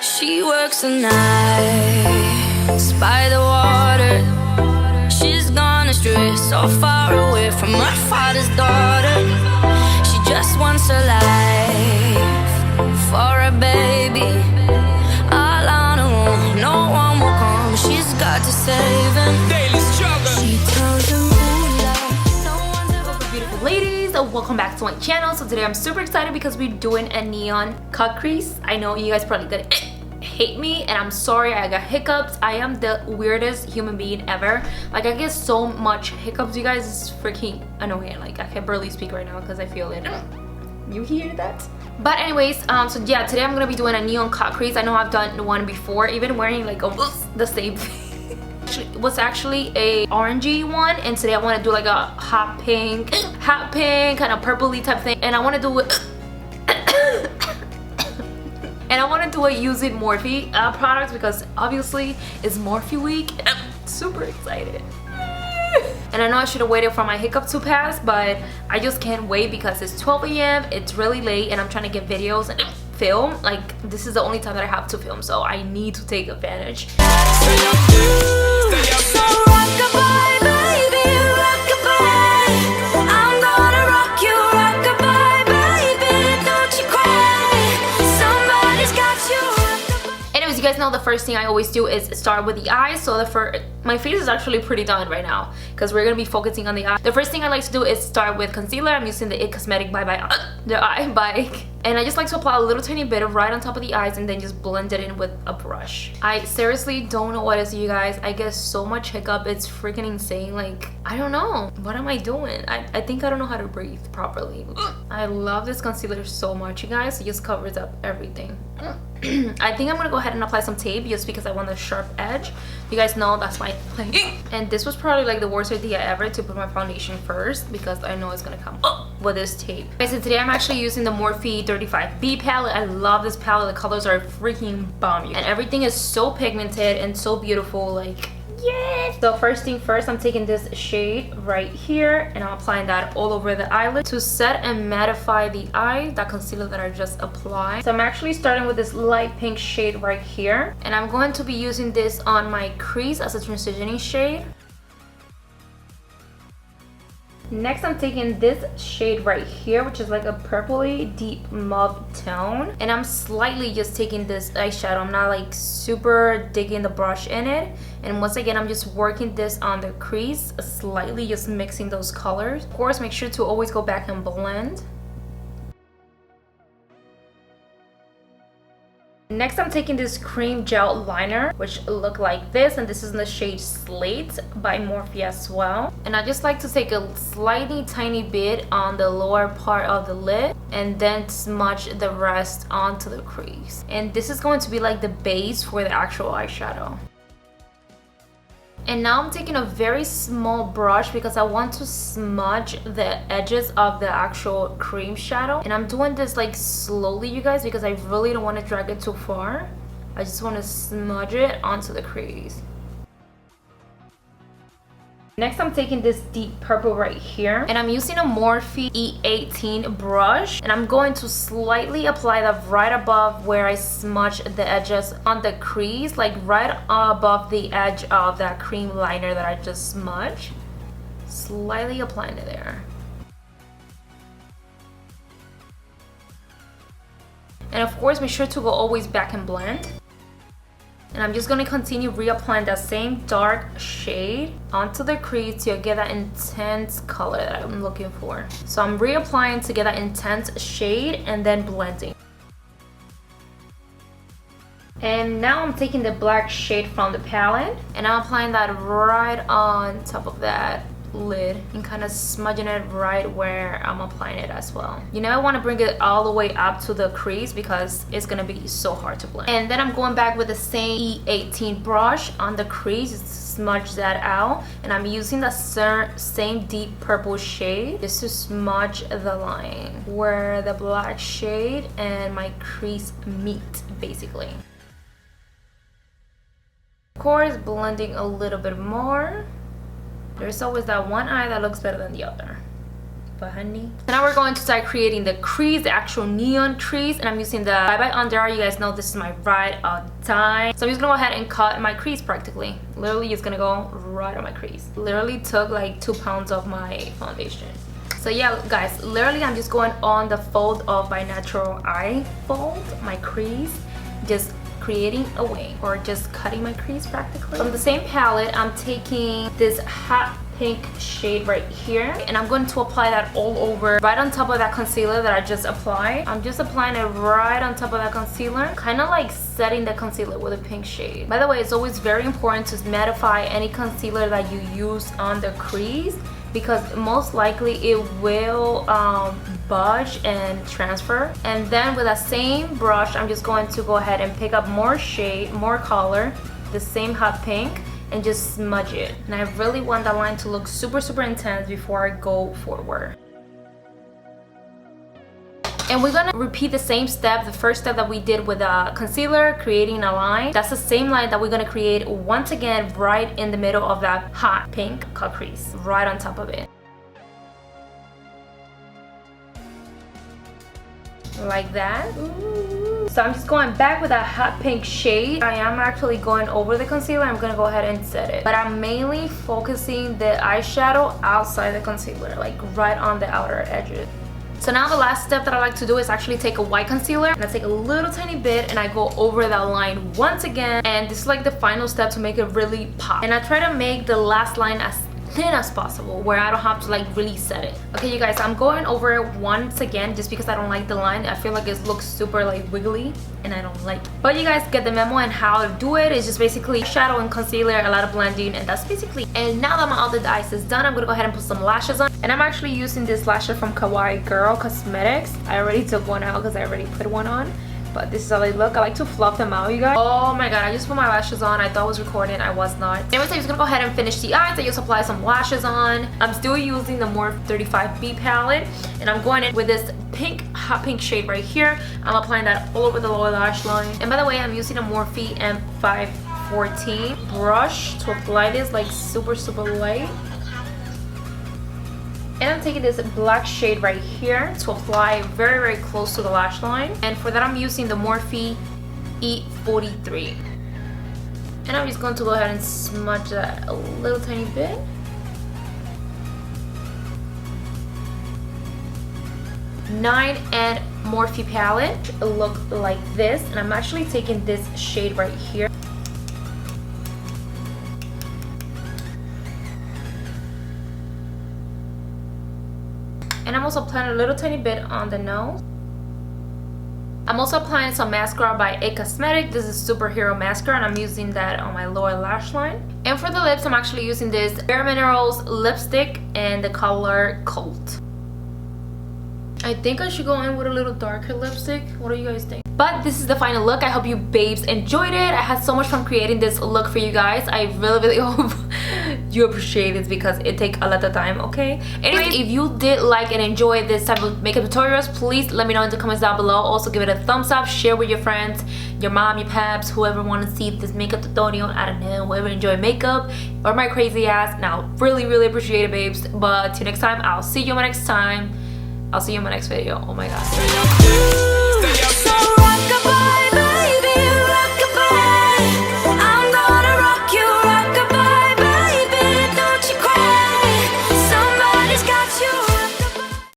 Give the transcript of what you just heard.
She works the nights by the water. She's gone astray, so far away from her father's daughter. She just wants a life for a baby. All on her own, no one will come. She's got to save him. Daily struggle. She tells him, ooh, love, no one's ever. Beautiful ladies, welcome back to my channel. So today I'm super excited because we're doing a neon cut crease. I know you guys probably gonna hate me, and I'm sorry. I got hiccups. I am the weirdest human being ever. Like, I get so much hiccups, you guys. It's freaking annoying. Like, I can barely speak right now because I feel it. You hear that? But anyways, so yeah, today I'm gonna be doing a neon cut crease. I know I've done one before, even wearing like almost the same thing. It was actually a orangey one, and today I want to do like a hot pink kind of purpley type thing, and I want to do it and I want to do it using Morphe products because obviously it's Morphe week and I'm super excited. And I know I should have waited for my hiccup to pass, but I just can't wait because it's 12 a.m. It's really late and I'm trying to get videos and film. Like, this is the only time that I have to film, so I need to take advantage. You guys know the first thing I always do is start with the eyes. So my face is actually pretty done right now because we're gonna be focusing on the eye. The first thing I like to do is start with concealer. I'm using the Itscosmetics by the eye bike, and I just like to apply a little tiny bit right on top of the eyes and then just blend it in with a brush. I seriously don't know what it is, you guys. I get so much hiccup, it's freaking insane. Like, I don't know, what am I doing? I think I don't know how to breathe properly. I love this concealer so much, you guys. It just covers up everything. I think I'm gonna go ahead and apply some tape just because I want a sharp edge. You guys know that's my thing. And this was probably like the worst idea ever, to put my foundation first because I know it's gonna come up with this tape. Okay, so today I'm actually using the Morphe 35B palette. I love this palette. The colors are freaking bomb, and everything is so pigmented and so beautiful. Like, yes! So first thing first, I'm taking this shade right here and I'm applying that all over the eyelid to set and mattify the eye, that concealer that I just applied. So I'm actually starting with this light pink shade right here, and I'm going to be using this on my crease as a transitioning shade. Next, I'm taking this shade right here, which is like a purpley deep mauve tone, and I'm slightly just taking this eyeshadow. I'm not like super digging the brush in it, and once again I'm just working this on the crease slightly, just mixing those colors. Of course, make sure to always go back and blend. Next, I'm taking this cream gel liner, which look like this, and this is in the shade Slate by Morphe as well. And I just like to take a slightly tiny bit on the lower part of the lid and then smudge the rest onto the crease. And this is going to be like the base for the actual eyeshadow. And now I'm taking a very small brush because I want to smudge the edges of the actual cream shadow. And I'm doing this like slowly, you guys, because I really don't want to drag it too far. I just want to smudge it onto the crease. Next, I'm taking this deep purple right here, and I'm using a Morphe E18 brush, and I'm going to slightly apply that right above where I smudge the edges on the crease, like right above the edge of that cream liner that I just smudged. Slightly applying it there. And of course, make sure to go always back and blend. And I'm just going to continue reapplying that same dark shade onto the crease to get that intense color that I'm looking for. So I'm reapplying to get that intense shade and then blending. And now I'm taking the black shade from the palette and I'm applying that right on top of that lid and kind of smudging it right where I'm applying it as well. You know, I want to bring it all the way up to the crease because it's gonna be so hard to blend. And then I'm going back with the same E18 brush on the crease to smudge that out, and I'm using the same deep purple shade just to smudge the line where the black shade and my crease meet, basically. Of course, blending a little bit more. There's always that one eye that looks better than the other. honey. So now we're going to start creating the crease, the actual neon crease, and I'm using the Bye Bye Under Eye. You guys know this is my ride or die. So I'm just gonna go ahead and cut my crease practically. Literally just gonna go right on my crease. Literally took like 2 pounds of my foundation. So yeah guys, literally I'm just going on the fold of my natural eye fold, my crease, just creating a wing or just cutting my crease practically. From the same palette, I'm taking this hot pink shade right here, and I'm going to apply that all over, right on top of that concealer that I just applied. I'm just applying it right on top of that concealer, kind of like setting the concealer with a pink shade. By the way, it's always very important to mattify any concealer that you use on the crease, because most likely it will budge and transfer. And then with that same brush, I'm just going to go ahead and pick up more shade, more color, the same hot pink, and just smudge it. And I really want that line to look super intense before I go forward. And we're gonna repeat the same step, the first step that we did with the concealer, creating a line. That's the same line that we're gonna create once again right in the middle of that hot pink cut crease, right on top of it. Like that. Ooh. So I'm just going back with that hot pink shade. I am actually going over the concealer. I'm gonna go ahead and set it, but I'm mainly focusing the eyeshadow outside the concealer, like right on the outer edges. So now the last step that I like to do is actually take a white concealer, and I take a little tiny bit and I go over that line once again, and this is like the final step to make it really pop. And I try to make the last line as thin as possible, where I don't have to like really set it. Okay you guys, I'm going over it once again just because I don't like the line. I feel like it looks super like wiggly and I don't like it. But you guys get the memo and how to do it. It's just basically shadow and concealer, a lot of blending, and that's basically it. And now that my outer eyes is done, I'm gonna go ahead and put some lashes on, and I'm actually using this lasher from Kawaii Girl Cosmetics. I already took one out because I already put one on, but this is how they look. I like to fluff them out, you guys. Oh my god, I just put my lashes on. I thought I was recording, I was not. Anyways, I'm just gonna go ahead and finish the eyes. I just apply some lashes on. I'm still using the Morphe 35B palette, and I'm going in with this pink, hot pink shade right here. I'm applying that all over the lower lash line. And by the way, I'm using a Morphe M514 brush to apply this like super light. And I'm taking this black shade right here to apply very close to the lash line. And for that, I'm using the Morphe E43. And I'm just going to go ahead and smudge that a little tiny bit. And Morphe palette look like this. And I'm actually taking this shade right here. And I'm also applying a little tiny bit on the nose. I'm also applying some mascara by Itscosmetics. This is Superhero Mascara, and I'm using that on my lower lash line. And for the lips, I'm actually using this Bare Minerals lipstick in the color Cult. I think I should go in with a little darker lipstick. What do you guys think? But this is the final look. I hope you babes enjoyed it. I had so much fun creating this look for you guys. I really hope you appreciate it because it takes a lot of time, okay? Anyway, if you did like and enjoy this type of makeup tutorials, please let me know in the comments down below. Also give it a thumbs up, share with your friends, your mom, your paps, whoever want to see this makeup tutorial. I don't know, whoever enjoy makeup or my crazy ass. Now, really appreciate it, babes. But till next time, I'll see you in my next time. I'll see you in my next video. Oh my god.